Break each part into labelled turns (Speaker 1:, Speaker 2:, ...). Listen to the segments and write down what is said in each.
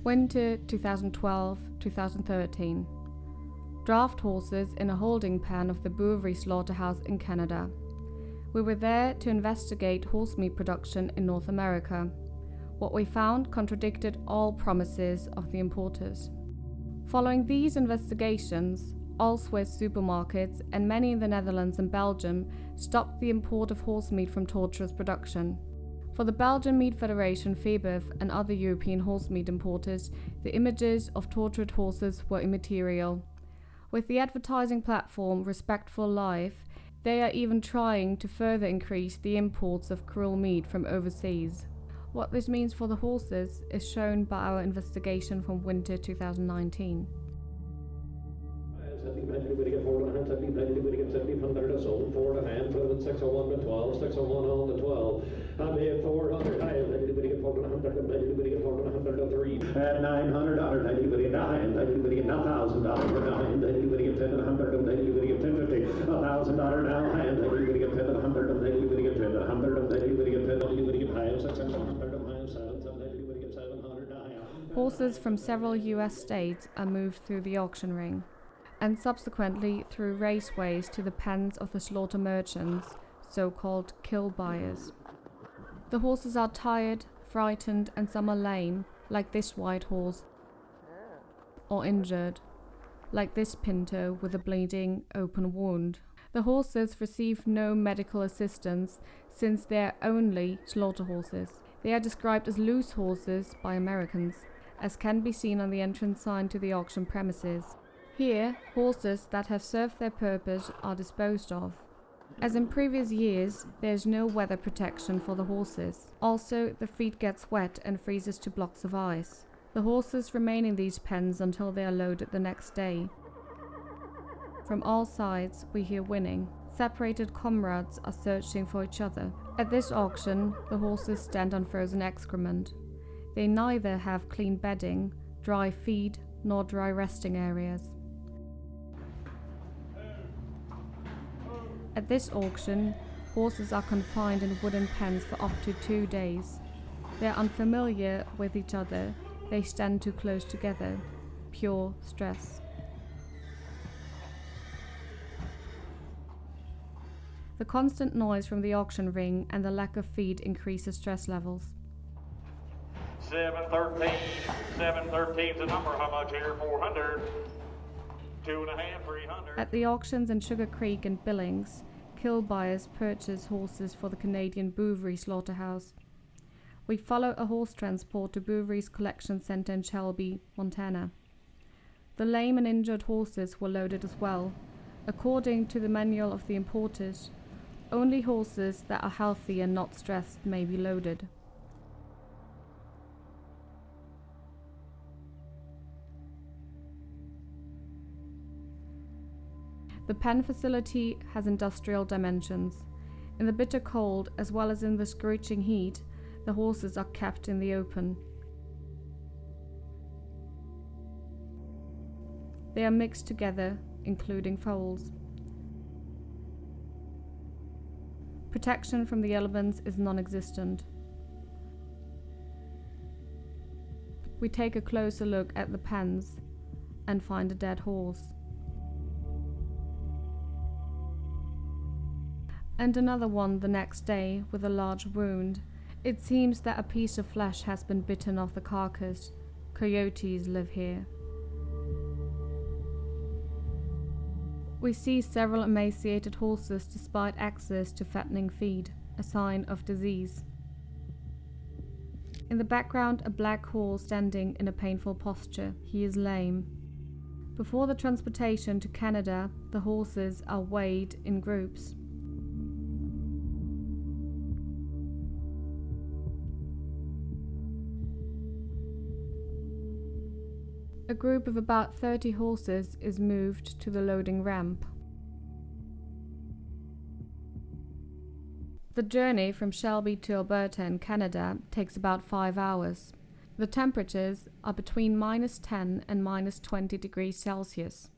Speaker 1: Winter 2012-2013. Draft horses in a holding pen of the Bouvry slaughterhouse in Canada. We were there to investigate horse meat production in North America. What we found contradicted all promises of the importers. Following these investigations, all Swiss supermarkets and many in the Netherlands and Belgium stopped the import of horse meat from torturous production. For the Belgian Meat Federation, FEBEV, and other European horse meat importers, the images of tortured horses were immaterial. With the advertising platform Respectful Life, they are even trying to further increase the imports of cruel meat from overseas. What this means for the horses is shown by our investigation from winter 2019.
Speaker 2: At $900, anybody get $900, anybody get $1,000 for $900, anybody get $1,000, anybody get $1,050, $1,000 now, and anybody get $1,000, anybody get $1,000, anybody get $1,000, anybody get $700.
Speaker 1: Horses from several US states are moved through the auction ring and subsequently through raceways to the pens of the slaughter merchants, so-called kill buyers. The horses are tired, frightened, and some are lame, like this white horse, or injured, like this pinto with a bleeding open wound. The horses receive no medical assistance since they are only slaughter horses. They are described as loose horses by Americans, as can be seen on the entrance sign to the auction premises. Here, horses that have served their purpose are disposed of. As in previous years, there is no weather protection for the horses. Also, the feed gets wet and freezes to blocks of ice. The horses remain in these pens until they are loaded the next day. From all sides, we hear whinnying. Separated comrades are searching for each other. At this auction, the horses stand on frozen excrement. They neither have clean bedding, dry feed, nor dry resting areas. At this auction, horses are confined in wooden pens for up to 2 days. They are unfamiliar with each other. They stand too close together. Pure stress. The constant noise from the auction ring and the lack of feed increases stress levels.
Speaker 3: 713, 713's the number. How much here? 400. 2.5, 300.
Speaker 1: At the auctions in Sugar Creek and Billings, kill buyers purchase horses for the Canadian Bouvry slaughterhouse. We follow a horse transport to Bouvry's collection center in Shelby, Montana. The lame and injured horses were loaded as well. According to the manual of the importers, only horses that are healthy and not stressed may be loaded. The pen facility has industrial dimensions. In the bitter cold, as well as in the scorching heat, the horses are kept in the open. They are mixed together, including foals. Protection from the elements is non-existent. We take a closer look at the pens and find a dead horse. And another one the next day with a large wound. It seems that a piece of flesh has been bitten off the carcass. Coyotes live here. We see several emaciated horses despite access to fattening feed, a sign of disease. In the background, a black horse standing in a painful posture. He is lame. Before the transportation to Canada, the horses are weighed in groups. A group of about 30 horses is moved to the loading ramp. The journey from Shelby to Alberta in Canada takes about 5 hours. The temperatures are between -10 and -20 degrees Celsius.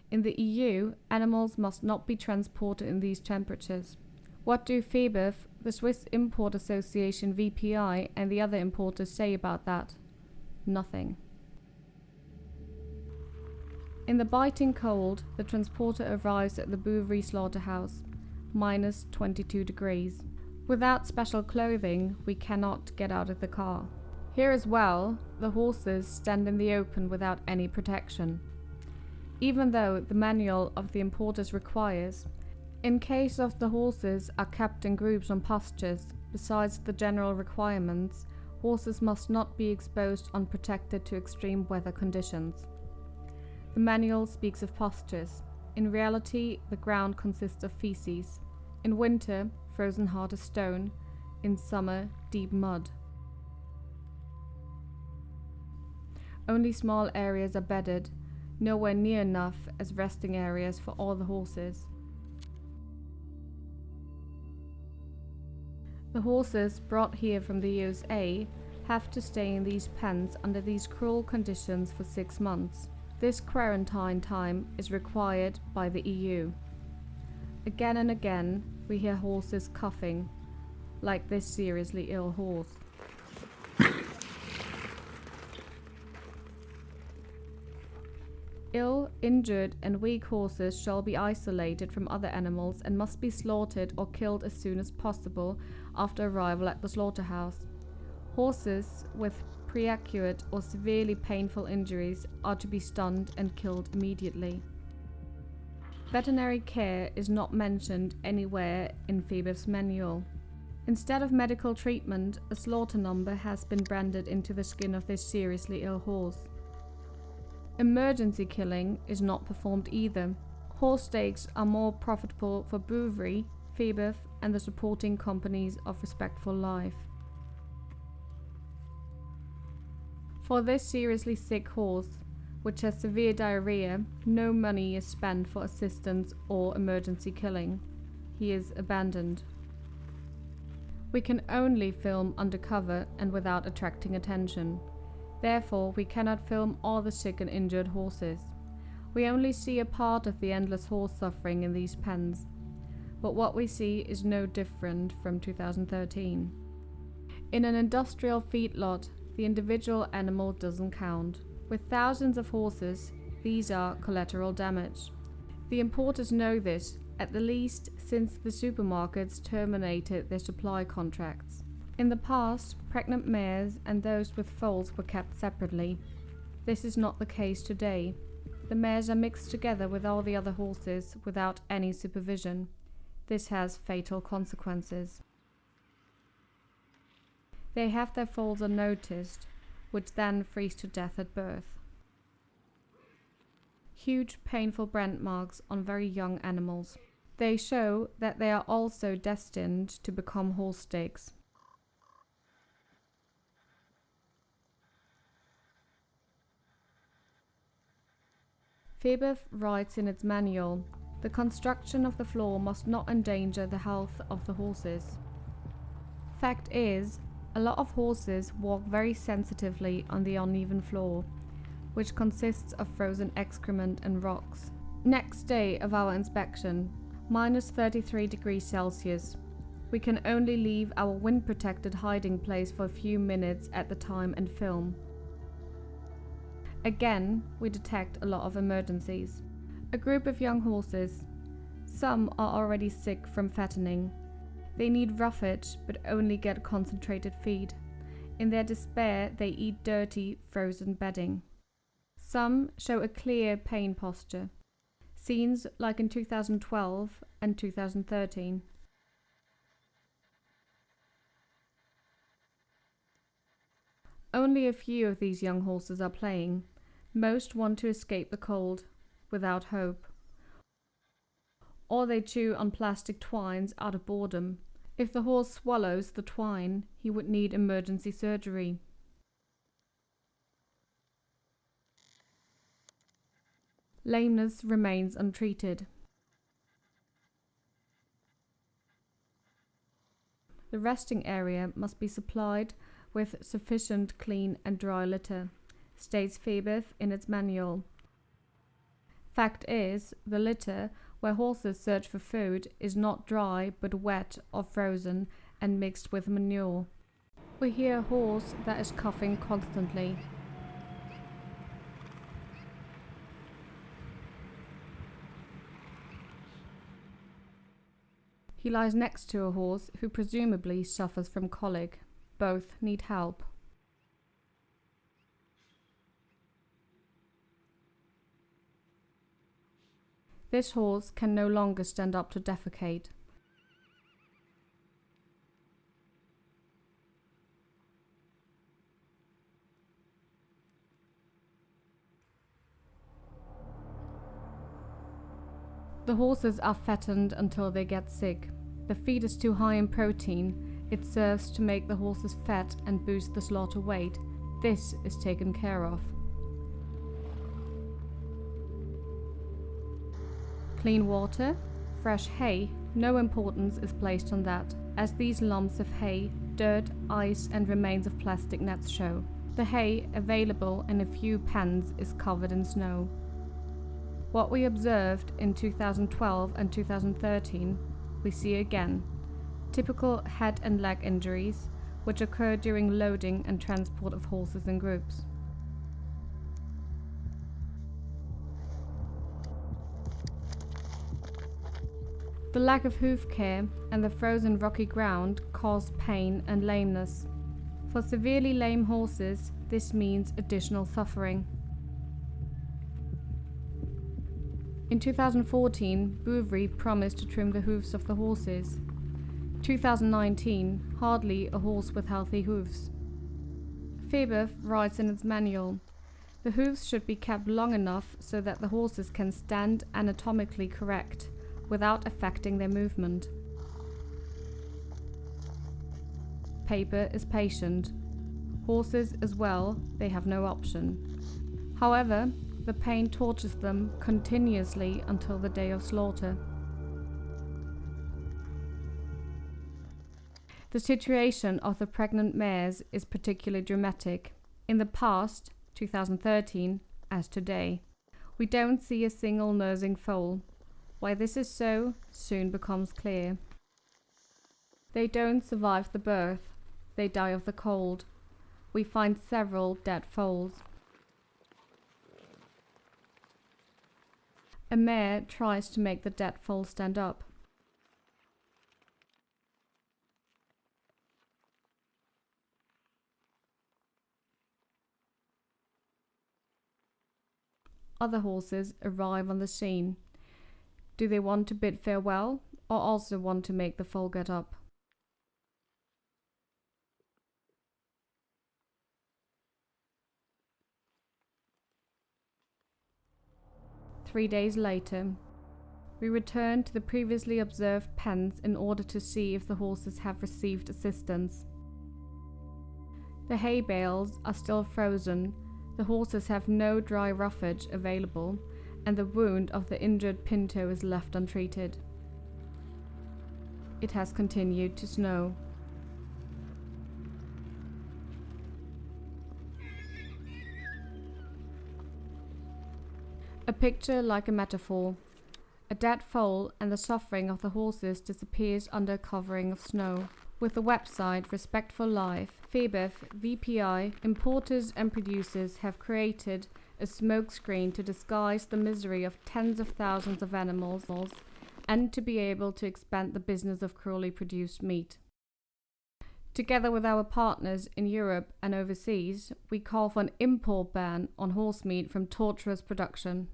Speaker 1: In the EU, animals must not be transported in these temperatures. What do FEBEV, the Swiss Import Association VPI, and the other importers say about that? Nothing. In the biting cold, the transporter arrives at the Bouvry slaughterhouse, minus 22 degrees. Without special clothing, we cannot get out of the car. Here as well, the horses stand in the open without any protection. Even though the manual of the importers requires, in case of the horses are kept in groups on pastures, besides the general requirements, horses must not be exposed unprotected to extreme weather conditions. The manual speaks of pastures. In reality, the ground consists of feces. In winter, frozen hard as stone. In summer, deep mud. Only small areas are bedded, nowhere near enough as resting areas for all the horses. The horses brought here from the USA have to stay in these pens under these cruel conditions for 6 months. This quarantine time is required by the EU. Again and again, we hear horses coughing, like this seriously ill horse. Ill, injured and weak horses shall be isolated from other animals and must be slaughtered or killed as soon as possible after arrival at the slaughterhouse. Horses with pre-acute or severely painful injuries are to be stunned and killed immediately. Veterinary care is not mentioned anywhere in FEBEV's manual. Instead of medical treatment, a slaughter number has been branded into the skin of this seriously ill horse. Emergency killing is not performed either. Horse steaks are more profitable for Bouvry, FEBEV and the supporting companies of Respectful Life. For this seriously sick horse, which has severe diarrhea, no money is spent for assistance or emergency killing. He is abandoned. We can only film undercover and without attracting attention. Therefore, we cannot film all the sick and injured horses. We only see a part of the endless horse suffering in these pens. But what we see is no different from 2013. In an industrial feedlot, the individual animal doesn't count. With thousands of horses, these are collateral damage. The importers know this, at the least since the supermarkets terminated their supply contracts. In the past, pregnant mares and those with foals were kept separately. This is not the case today. The mares are mixed together with all the other horses without any supervision. This has fatal consequences. They have their foals unnoticed, which then freeze to death at birth. Huge painful brand marks on very young animals. They show that they are also destined to become horse steaks. FEBEV writes in its manual, the construction of the floor must not endanger the health of the horses. Fact is, a lot of horses walk very sensitively on the uneven floor, which consists of frozen excrement and rocks. Next day of our inspection, minus 33 degrees Celsius. We can only leave our wind-protected hiding place for a few minutes at the time and film. Again, we detect a lot of emergencies. A group of young horses. Some are already sick from fattening. They need roughage, but only get concentrated feed. In their despair, they eat dirty, frozen bedding. Some show a clear pain posture. Scenes like in 2012 and 2013. Only a few of these young horses are playing. Most want to escape the cold, without hope. Or they chew on plastic twines out of boredom. If the horse swallows the twine, he would need emergency surgery. Lameness remains untreated. The resting area must be supplied with sufficient clean and dry litter, states FEBEV in its manual. Fact is, the litter where horses search for food is not dry but wet or frozen and mixed with manure. We hear a horse that is coughing constantly. He lies next to a horse who presumably suffers from colic. Both need help. This horse can no longer stand up to defecate. The horses are fattened until they get sick. The feed is too high in protein. It serves to make the horses fat and boost the slaughter weight. This is taken care of. Clean water, fresh hay, no importance is placed on that, as these lumps of hay, dirt, ice and remains of plastic nets show. The hay available in a few pens is covered in snow. What we observed in 2012 and 2013, we see again. Typical head and leg injuries, which occur during loading and transport of horses in groups. The lack of hoof care and the frozen rocky ground cause pain and lameness. For severely lame horses, this means additional suffering. In 2014, Bouvry promised to trim the hoofs of the horses. 2019, hardly a horse with healthy hoofs. FEBEV writes in its manual, the hoofs should be kept long enough so that the horses can stand anatomically correct, without affecting their movement. Paper is patient. Horses as well, they have no option. However, the pain tortures them continuously until the day of slaughter. The situation of the pregnant mares is particularly dramatic. In the past, 2013, as today, we don't see a single nursing foal. Why this is so soon becomes clear. They don't survive the birth, they die of the cold. We find several dead foals. A mare tries to make the dead foal stand up. Other horses arrive on the scene. Do they want to bid farewell, or also want to make the foal get up? Three days later, we return to the previously observed pens in order to see if the horses have received assistance. The hay bales are still frozen, the horses have no dry roughage available, and the wound of the injured pinto is left untreated. It has continued to snow. A picture like a metaphor. A dead foal and the suffering of the horses disappears under a covering of snow. With the website Respect for Life, FEBEV, VPI, importers and producers have created a smokescreen to disguise the misery of tens of thousands of animals and to be able to expand the business of cruelly produced meat. Together with our partners in Europe and overseas, we call for an import ban on horse meat from torturous production.